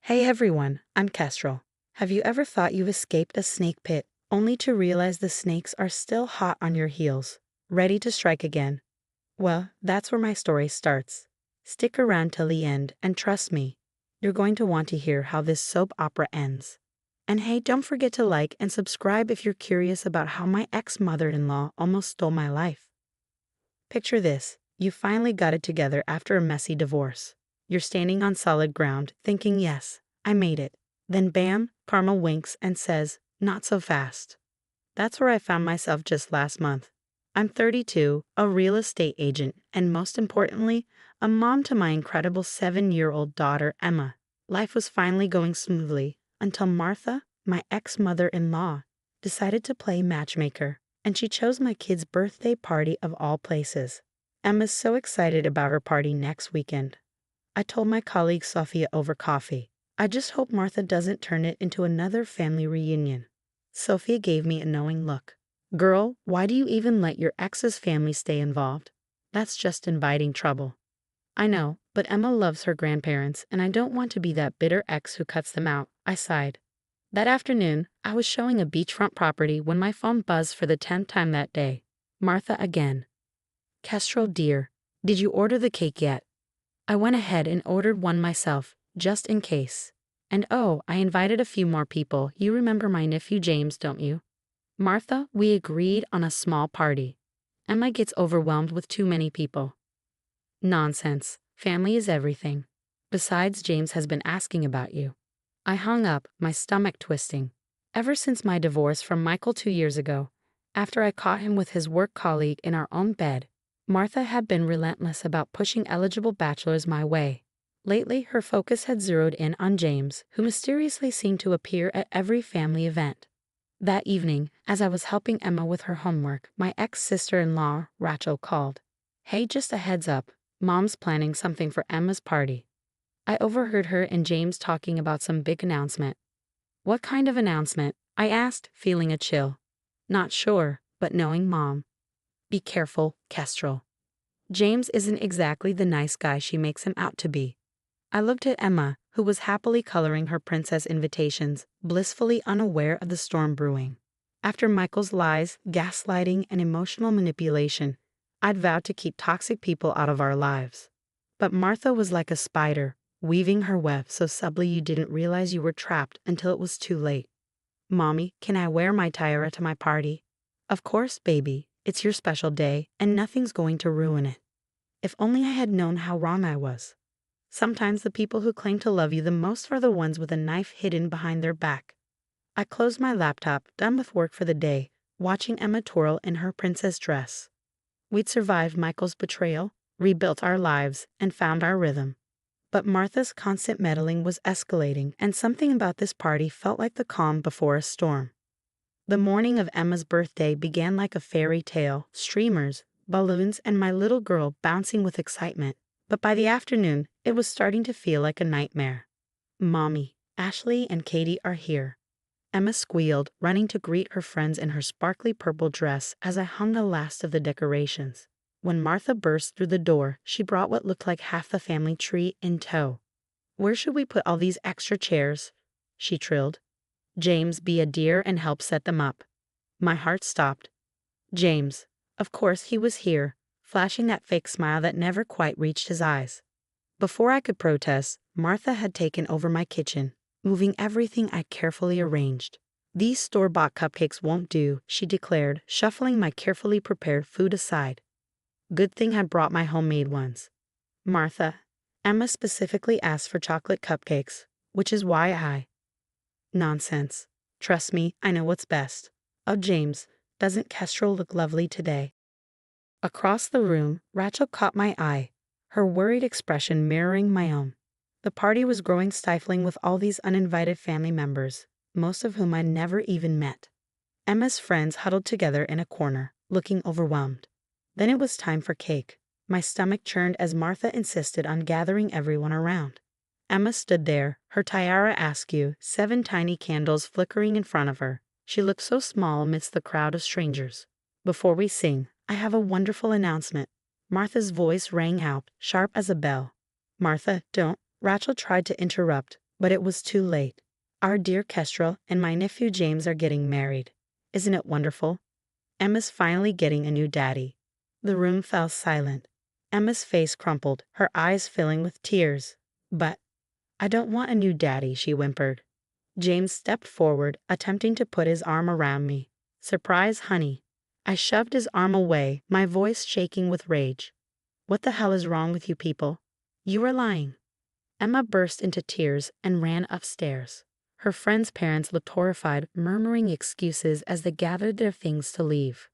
Hey everyone, I'm Kestrel. Have you ever thought you've escaped a snake pit, only to realize the snakes are still hot on your heels, ready to strike again? Well, that's where my story starts. Stick around till the end, and trust me, you're going to want to hear how this soap opera ends. And hey, don't forget to like and subscribe if you're curious about how my ex-mother-in-law almost stole my life. Picture this, you finally got it together after a messy divorce. You're standing on solid ground, thinking, yes, I made it. Then bam, karma winks and says, not so fast. That's where I found myself just last month. I'm 32, a real estate agent, and most importantly, a mom to my incredible 7-year-old daughter, Emma. Life was finally going smoothly until Martha, my ex-mother-in-law, decided to play matchmaker, and she chose my kid's birthday party of all places. Emma's so excited about her party next weekend. I told my colleague Sophia over coffee, I just hope Martha doesn't turn it into another family reunion. Sophia gave me a knowing look. Girl, why do you even let your ex's family stay involved? That's just inviting trouble. I know, but Emma loves her grandparents, and I don't want to be that bitter ex who cuts them out, I sighed. That afternoon, I was showing a beachfront property when my phone buzzed for the 10th time that day. Martha again. Kestrel dear, did you order the cake yet? I went ahead and ordered one myself, just in case. And oh, I invited a few more people. You remember my nephew James, don't you? Martha, we agreed on a small party. Emma gets overwhelmed with too many people. Nonsense. Family is everything. Besides, James has been asking about you. I hung up, my stomach twisting. Ever since my divorce from Michael 2 years ago, after I caught him with his work colleague in our own bed, Martha had been relentless about pushing eligible bachelors my way. Lately, her focus had zeroed in on James, who mysteriously seemed to appear at every family event. That evening, as I was helping Emma with her homework, my ex-sister-in-law, Rachel, called. Hey, just a heads up, Mom's planning something for Emma's party. I overheard her and James talking about some big announcement. What kind of announcement? I asked, feeling a chill. Not sure, but knowing Mom. Be careful, Kestrel. James isn't exactly the nice guy she makes him out to be. I looked at Emma, who was happily coloring her princess invitations, blissfully unaware of the storm brewing. After Michael's lies, gaslighting, and emotional manipulation, I'd vowed to keep toxic people out of our lives. But Martha was like a spider, weaving her web so subtly you didn't realize you were trapped until it was too late. Mommy, can I wear my tiara to my party? Of course, baby. It's your special day, and nothing's going to ruin it. If only I had known how wrong I was. Sometimes the people who claim to love you the most are the ones with a knife hidden behind their back. I closed my laptop, done with work for the day, watching Emma twirl in her princess dress. We'd survived Michael's betrayal, rebuilt our lives, and found our rhythm. But Martha's constant meddling was escalating, and something about this party felt like the calm before a storm. The morning of Emma's birthday began like a fairy tale, streamers, balloons, and my little girl bouncing with excitement. But by the afternoon, it was starting to feel like a nightmare. Mommy, Ashley and Katie are here. Emma squealed, running to greet her friends in her sparkly purple dress as I hung the last of the decorations. When Martha burst through the door, she brought what looked like half the family tree in tow. Where should we put all these extra chairs? She trilled. James, be a dear and help set them up. My heart stopped. James. Of course he was here, flashing that fake smile that never quite reached his eyes. Before I could protest, Martha had taken over my kitchen, moving everything I'd carefully arranged. These store-bought cupcakes won't do, she declared, shuffling my carefully prepared food aside. Good thing I brought my homemade ones. Martha, Emma specifically asked for chocolate cupcakes, which is why I... Nonsense. Trust me, I know what's best. Oh, James, doesn't Kestrel look lovely today? Across the room, Rachel caught my eye, her worried expression mirroring my own. The party was growing stifling with all these uninvited family members, most of whom I'd never even met. Emma's friends huddled together in a corner, looking overwhelmed. Then it was time for cake. My stomach churned as Martha insisted on gathering everyone around. Emma stood there, her tiara askew, 7 tiny candles flickering in front of her. She looked so small amidst the crowd of strangers. Before we sing, I have a wonderful announcement. Martha's voice rang out, sharp as a bell. Martha, don't. Rachel tried to interrupt, But it was too late. Our dear Kestrel and my nephew James are getting married. Isn't it wonderful? Emma's finally getting a new daddy. The room fell silent. Emma's face crumpled, her eyes filling with tears. But I don't want a new daddy, she whimpered. James stepped forward, attempting to put his arm around me. Surprise, honey. I shoved his arm away, my voice shaking with rage. What the hell is wrong with you people? You are lying. Emma burst into tears and ran upstairs. Her friends' parents looked horrified, murmuring excuses as they gathered their things to leave.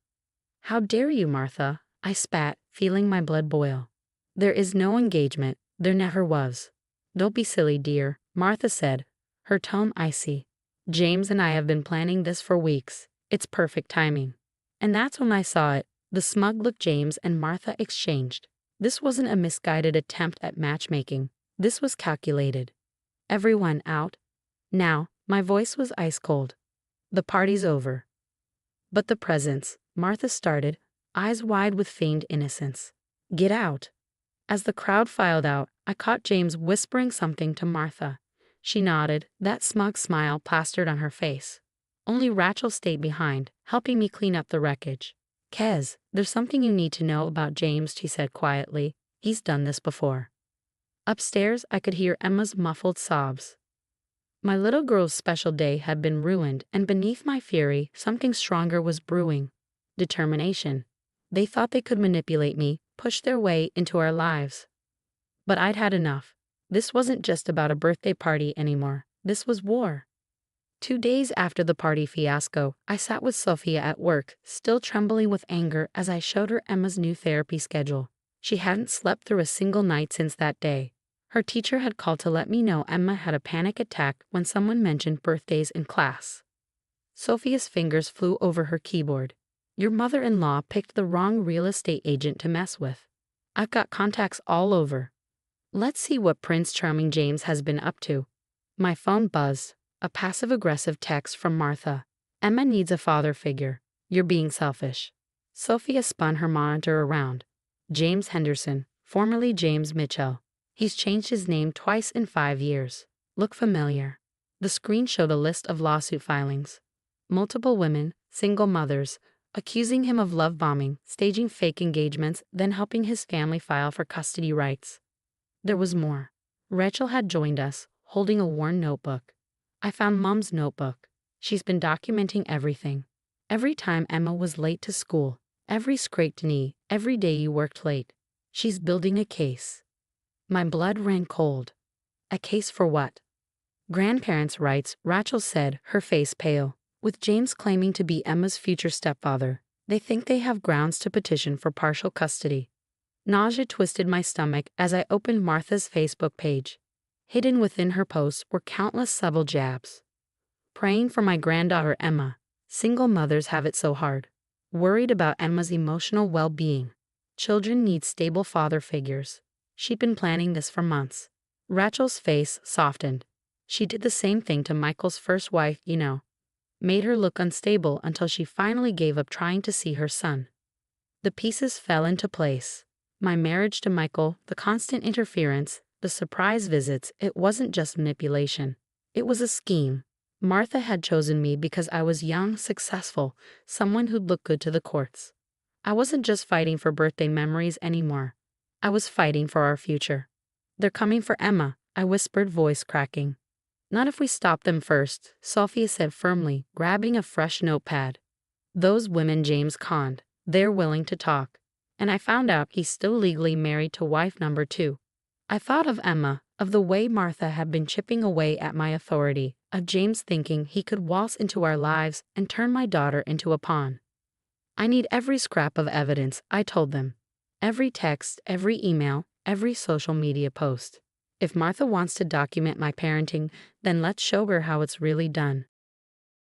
How dare you, Martha? I spat, feeling my blood boil. There is no engagement. There never was. Don't be silly, dear, Martha said, her tone icy. James and I have been planning this for weeks. It's perfect timing. And that's when I saw it. The smug look James and Martha exchanged. This wasn't a misguided attempt at matchmaking. This was calculated. Everyone out? Now, my voice was ice cold. The party's over. But the presents, Martha started, eyes wide with feigned innocence. Get out. As the crowd filed out, I caught James whispering something to Martha. She nodded, that smug smile plastered on her face. Only Rachel stayed behind, helping me clean up the wreckage. Kez, there's something you need to know about James, she said quietly. He's done this before. Upstairs, I could hear Emma's muffled sobs. My little girl's special day had been ruined, and beneath my fury, something stronger was brewing. Determination. They thought they could manipulate me, push their way into our lives. But I'd had enough. This wasn't just about a birthday party anymore. This was war. 2 days after the party fiasco, I sat with Sophia at work, still trembling with anger as I showed her Emma's new therapy schedule. She hadn't slept through a single night since that day. Her teacher had called to let me know Emma had a panic attack when someone mentioned birthdays in class. Sophia's fingers flew over her keyboard. Your mother-in-law picked the wrong real estate agent to mess with. I've got contacts all over. Let's see what Prince Charming James has been up to. My phone buzzed. A passive-aggressive text from Martha. Emma needs a father figure. You're being selfish. Sophia spun her monitor around. James Henderson, formerly James Mitchell. He's changed his name twice in 5 years. Look familiar. The screen showed a list of lawsuit filings. Multiple women, single mothers, accusing him of love bombing, staging fake engagements, then helping his family file for custody rights. There was more. Rachel had joined us, holding a worn notebook. I found Mom's notebook. She's been documenting everything. Every time Emma was late to school, every scraped knee, every day you worked late. She's building a case. My blood ran cold. A case for what? Grandparents' rights, Rachel said, her face pale. With James claiming to be Emma's future stepfather, they think they have grounds to petition for partial custody. Nausea twisted my stomach as I opened Martha's Facebook page. Hidden within her posts were countless subtle jabs. Praying for my granddaughter Emma. Single mothers have it so hard. Worried about Emma's emotional well-being. Children need stable father figures. She'd been planning this for months. Rachel's face softened. She did the same thing to Michael's first wife, Made her look unstable until she finally gave up trying to see her son. The pieces fell into place. My marriage to Michael, the constant interference, the surprise visits, it wasn't just manipulation. It was a scheme. Martha had chosen me because I was young, successful, someone who'd look good to the courts. I wasn't just fighting for birthday memories anymore. I was fighting for our future. They're coming for Emma, I whispered, voice cracking. Not if we stop them first, Sophia said firmly, grabbing a fresh notepad. Those women James conned. They're willing to talk. And I found out he's still legally married to wife number 2. I thought of Emma, of the way Martha had been chipping away at my authority, of James thinking he could waltz into our lives and turn my daughter into a pawn. I need every scrap of evidence, I told them. Every text, every email, every social media post. If Martha wants to document my parenting, then let's show her how it's really done.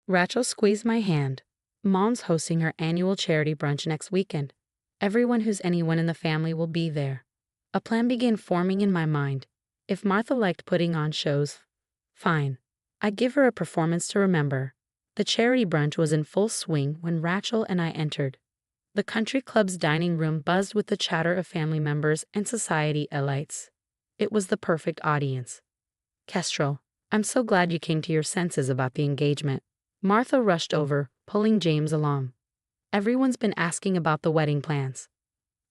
Rachel squeezed my hand. Mom's hosting her annual charity brunch next weekend. Everyone who's anyone in the family will be there. A plan began forming in my mind. If Martha liked putting on shows, fine. I'd give her a performance to remember. The charity brunch was in full swing when Rachel and I entered. The country club's dining room buzzed with the chatter of family members and society elites. It was the perfect audience. Kestrel, I'm so glad you came to your senses about the engagement. Martha rushed over, pulling James along. Everyone's been asking about the wedding plans.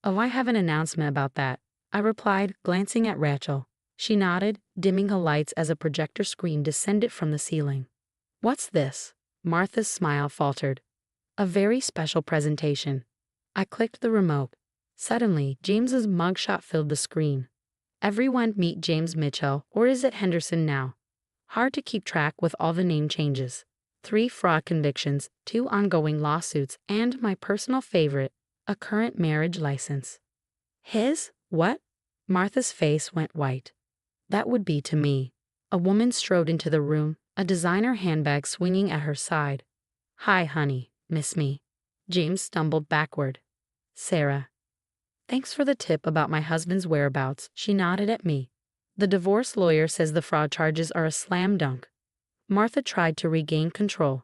Oh, I have an announcement about that, I replied, glancing at Rachel. She nodded, dimming her lights as a projector screen descended from the ceiling. What's this? Martha's smile faltered. A very special presentation. I clicked the remote. Suddenly, James's mugshot filled the screen. Everyone meet James Mitchell, or is it Henderson now? Hard to keep track with all the name changes. 3 fraud convictions, 2 ongoing lawsuits, and my personal favorite, a current marriage license. His? What? Martha's face went white. That would be to me. A woman strode into the room, a designer handbag swinging at her side. Hi, honey, miss me. James stumbled backward. Sarah. Thanks for the tip about my husband's whereabouts, she nodded at me. The divorce lawyer says the fraud charges are a slam dunk. Martha tried to regain control.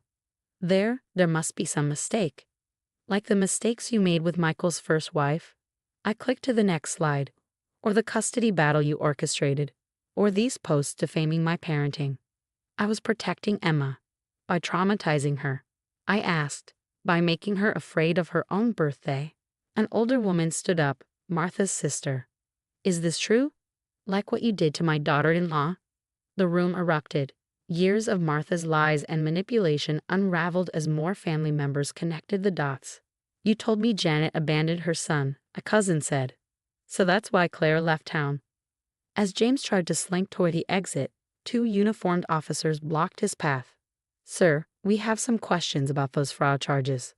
There must be some mistake. Like the mistakes you made with Michael's first wife? I clicked to the next slide. Or the custody battle you orchestrated. Or these posts defaming my parenting. I was protecting Emma. By traumatizing her. I asked. By making her afraid of her own birthday. An older woman stood up, Martha's sister. Is this true? Like what you did to my daughter-in-law? The room erupted. Years of Martha's lies and manipulation unraveled as more family members connected the dots. You told me Janet abandoned her son, a cousin said. So that's why Claire left town. As James tried to slink toward the exit, 2 uniformed officers blocked his path. Sir, we have some questions about those fraud charges.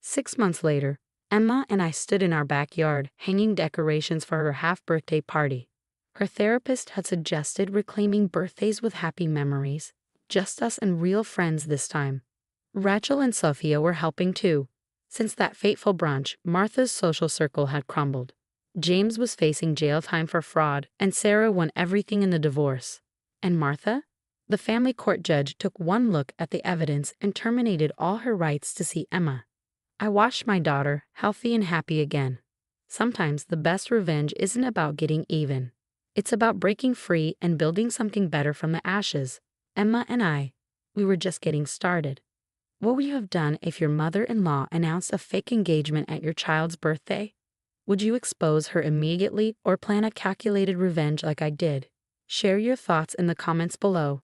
6 months later, Emma and I stood in our backyard, hanging decorations for her half-birthday party. Her therapist had suggested reclaiming birthdays with happy memories, just us and real friends this time. Rachel and Sophia were helping too. Since that fateful brunch, Martha's social circle had crumbled. James was facing jail time for fraud, and Sarah won everything in the divorce. And Martha? The family court judge took one look at the evidence and terminated all her rights to see Emma. I watched my daughter, healthy and happy again. Sometimes the best revenge isn't about getting even. It's about breaking free and building something better from the ashes. Emma and I, we were just getting started. What would you have done if your mother-in-law announced a fake engagement at your child's birthday? Would you expose her immediately or plan a calculated revenge like I did? Share your thoughts in the comments below.